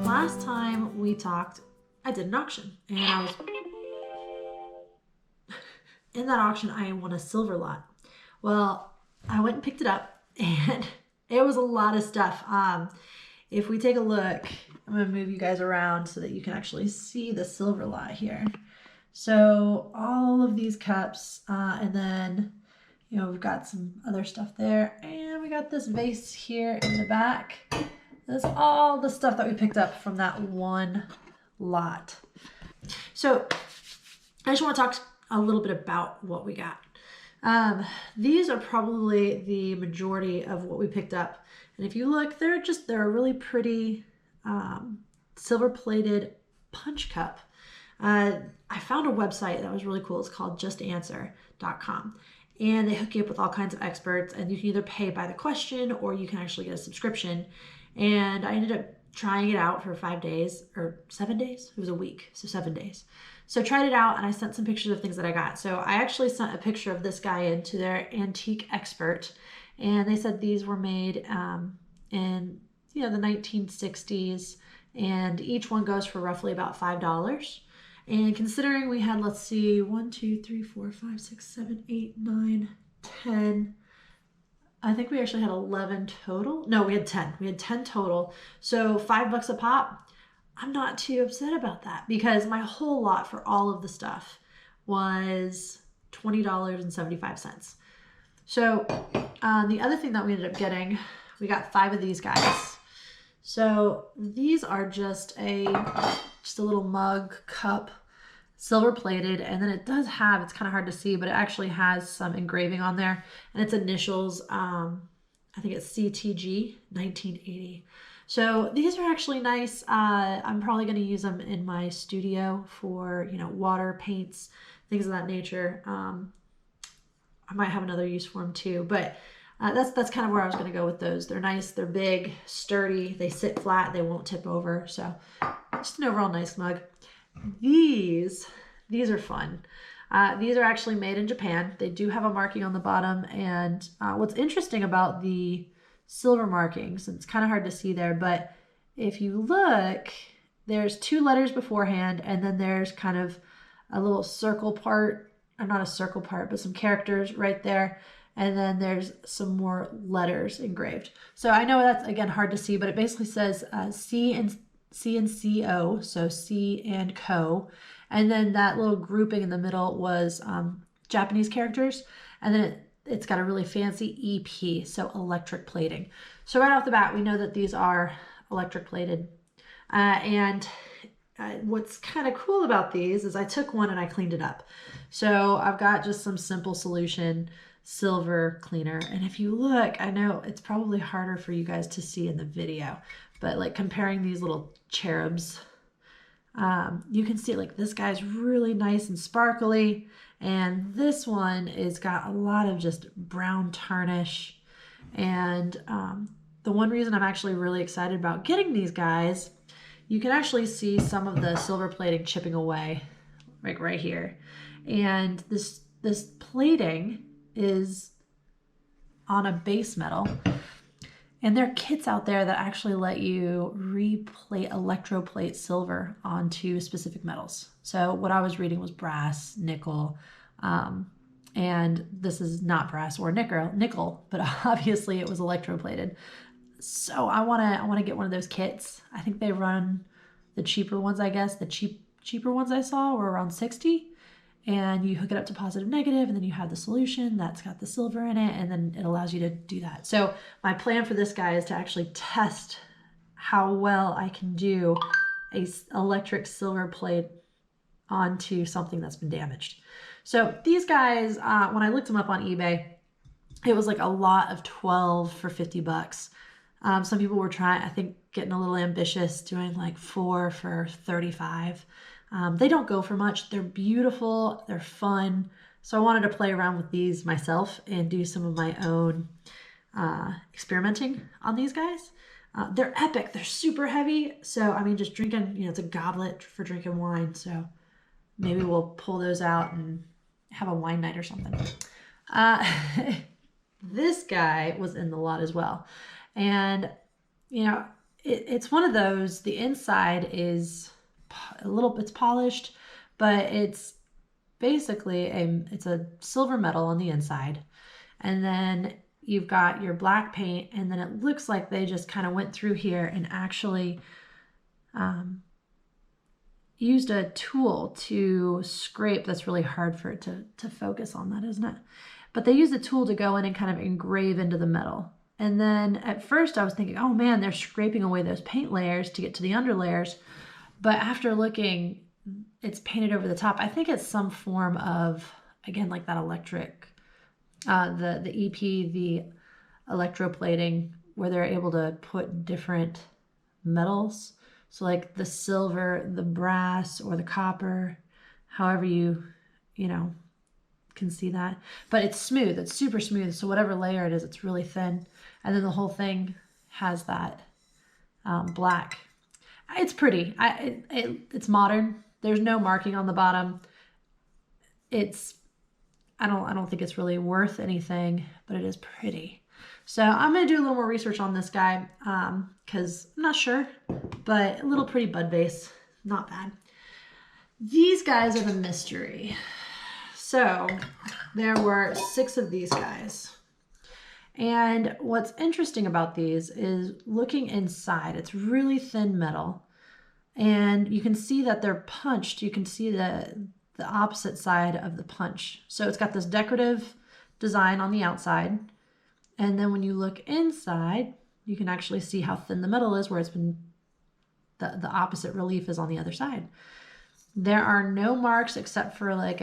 last time we talked, I did an auction, and in that auction, I won a silver lot. Well, I went and picked it up, and it was a lot of stuff. If we take a look, I'm going to move you guys around so that you can actually see the silver lot here. So all of these cups, and then, we've got some other stuff there, and we got this vase here in the back. That's all the stuff that we picked up from that one lot. So I just want to talk a little bit about what we got. These are probably the majority of what we picked up. And if you look, they're a really pretty silver plated punch cup. I found a website that was really cool. It's called justanswer.com. And they hook you up with all kinds of experts, and you can either pay by the question or you can actually get a subscription. And I ended up trying it out for 5 days or 7 days. It was a week, so 7 days. So I tried it out, and I sent some pictures of things that I got. So I actually sent a picture of this guy into their antique expert, and they said these were made in the 1960s, and each one goes for roughly about $5. And considering we had, let's see, 1, 2, 3, 4, 5, 6, 7, 8, 9, 10. I think we actually had 11 total. No, we had 10. We had 10 total. So $5 a pop. I'm not too upset about that because my whole lot for all of the stuff was $20.75. So the other thing that we ended up getting, we got 5 of these guys. So these are just a little mug, cup, silver plated, and then it does have, it's kind of hard to see, but it actually has some engraving on there, and its initials, I think it's CTG 1980. So these are actually nice. I'm probably going to use them in my studio for, water, paints, things of that nature. I might have another use for them too, but that's kind of where I was going to go with those. They're nice, they're big, sturdy, they sit flat, they won't tip over. So just an overall nice mug. These are fun. These are actually made in Japan. They do have a marking on the bottom, and what's interesting about the silver markings, and it's kind of hard to see there, but if you look, there's 2 letters beforehand, and then there's kind of a little circle part, or not a circle part, but some characters right there. And then there's some more letters engraved. So I know that's, again, hard to see, but it basically says C and CO, so C and Co. And then that little grouping in the middle was Japanese characters. And then it's got a really fancy EP, so electric plating. So right off the bat, we know that these are electric plated. What's kind of cool about these is I took one and I cleaned it up. So I've got just some simple solution silver cleaner. And if you look, I know it's probably harder for you guys to see in the video, but like comparing these little cherubs, you can see like this guy's really nice and sparkly. And this one is got a lot of just brown tarnish. And the one reason I'm actually really excited about getting these guys, you can actually see some of the silver plating chipping away, like right here. And this plating is on a base metal, and there are kits out there that actually let you electroplate silver onto specific metals. So what I was reading was brass, nickel, and this is not brass or nickel, but obviously it was electroplated. So I want to get one of those kits. I think they run the cheaper ones, I guess. The cheaper ones I saw were around 60. And you hook it up to positive, negative, and then you have the solution that's got the silver in it, and then it allows you to do that. So my plan for this guy is to actually test how well I can do a electric silver plate onto something that's been damaged. So these guys, when I looked them up on eBay, it was like a lot of 12 for $50. Some people were getting a little ambitious, doing like 4 for 35. They don't go for much. They're beautiful. They're fun. So I wanted to play around with these myself and do some of my own experimenting on these guys. They're epic. They're super heavy. So, I mean, just drinking, it's a goblet for drinking wine. So maybe we'll pull those out and have a wine night or something. This guy was in the lot as well. And, it's one of those, the inside is it's polished, but it's basically it's a silver metal on the inside. And then you've got your black paint, and then it looks like they just kind of went through here and actually used a tool to scrape. That's really hard for it to focus on that, isn't it? But they used a tool to go in and kind of engrave into the metal. And then at first I was thinking, oh man, they're scraping away those paint layers to get to the under layers. But after looking, it's painted over the top. I think it's some form of, again, like that electric, the EP, the electroplating, where they're able to put different metals. So like the silver, the brass, or the copper, however you can see that. But it's smooth, it's super smooth. So whatever layer it is, it's really thin. And then the whole thing has that black. It's pretty. It's modern. There's no marking on the bottom. I don't think it's really worth anything, but it is pretty. So I'm going to do a little more research on this guy because I'm not sure, but a little pretty bud vase, not bad. These guys are the mystery. So there were 6 of these guys. And what's interesting about these is looking inside. It's really thin metal. And you can see that they're punched. You can see the opposite side of the punch. So it's got this decorative design on the outside. And then when you look inside, you can actually see how thin the metal is, where it's been the opposite relief is on the other side. There are no marks except for like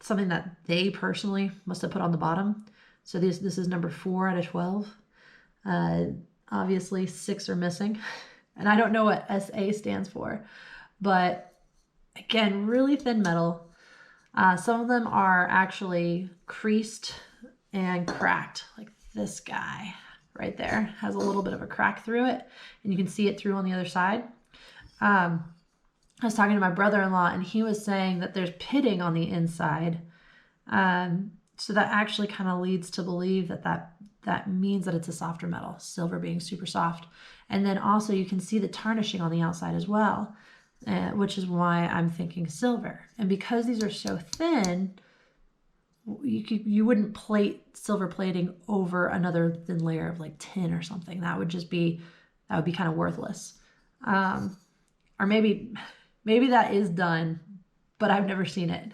something that they personally must have put on the bottom. So this is number 4 out of 12. Obviously 6 are missing. And I don't know what SA stands for, but again, really thin metal. Some of them are actually creased and cracked, like this guy right there has a little bit of a crack through it, and you can see it through on the other side. I was talking to my brother-in-law, and he was saying that there's pitting on the inside. So that actually kind of leads to believe that means that it's a softer metal, silver being super soft. And then also you can see the tarnishing on the outside as well, which is why I'm thinking silver. And because these are so thin, you wouldn't plate silver plating over another thin layer of like tin or something. That would be kind of worthless. Or maybe that is done, but I've never seen it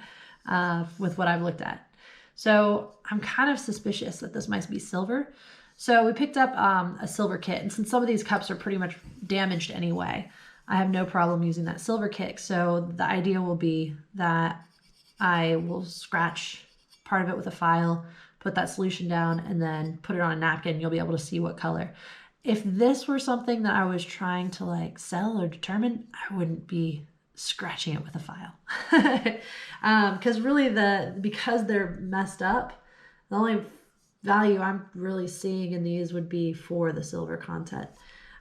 with what I've looked at. So I'm kind of suspicious that this might be silver. So we picked up a silver kit, and since some of these cups are pretty much damaged anyway, I have no problem using that silver kit. So the idea will be that I will scratch part of it with a file, put that solution down, and then put it on a napkin. You'll be able to see what color. If this were something that I was trying to like sell or determine, I wouldn't be scratching it with a file. Because really because they're messed up, the only value I'm really seeing in these would be for the silver content.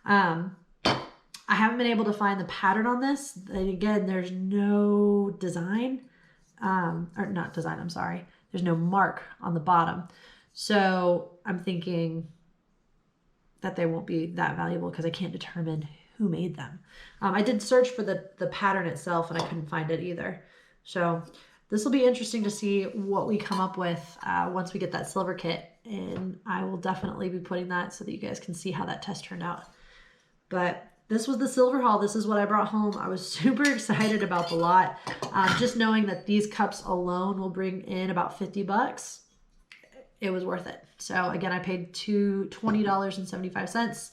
I haven't been able to find the pattern on this. And again, there's no design, or not design, I'm sorry. There's no mark on the bottom. So I'm thinking that they won't be that valuable because I can't determine who made them. I did search for the pattern itself, and I couldn't find it either. So this will be interesting to see what we come up with once we get that silver kit, and I will definitely be putting that so that you guys can see how that test turned out. But this was the silver haul. This is what I brought home. I was super excited about the lot. Just knowing that these cups alone will bring in about $50, it was worth it. So again, I paid $20.75.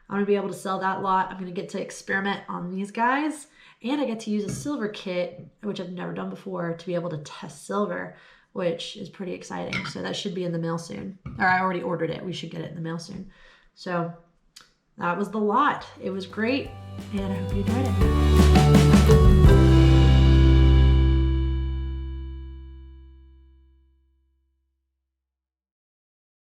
I'm going to be able to sell that lot. I'm going to get to experiment on these guys. And I get to use a silver kit, which I've never done before, to be able to test silver, which is pretty exciting. So that should be in the mail soon. Or I already ordered it. We should get it in the mail soon. So that was the lot. It was great, and I hope you enjoyed it.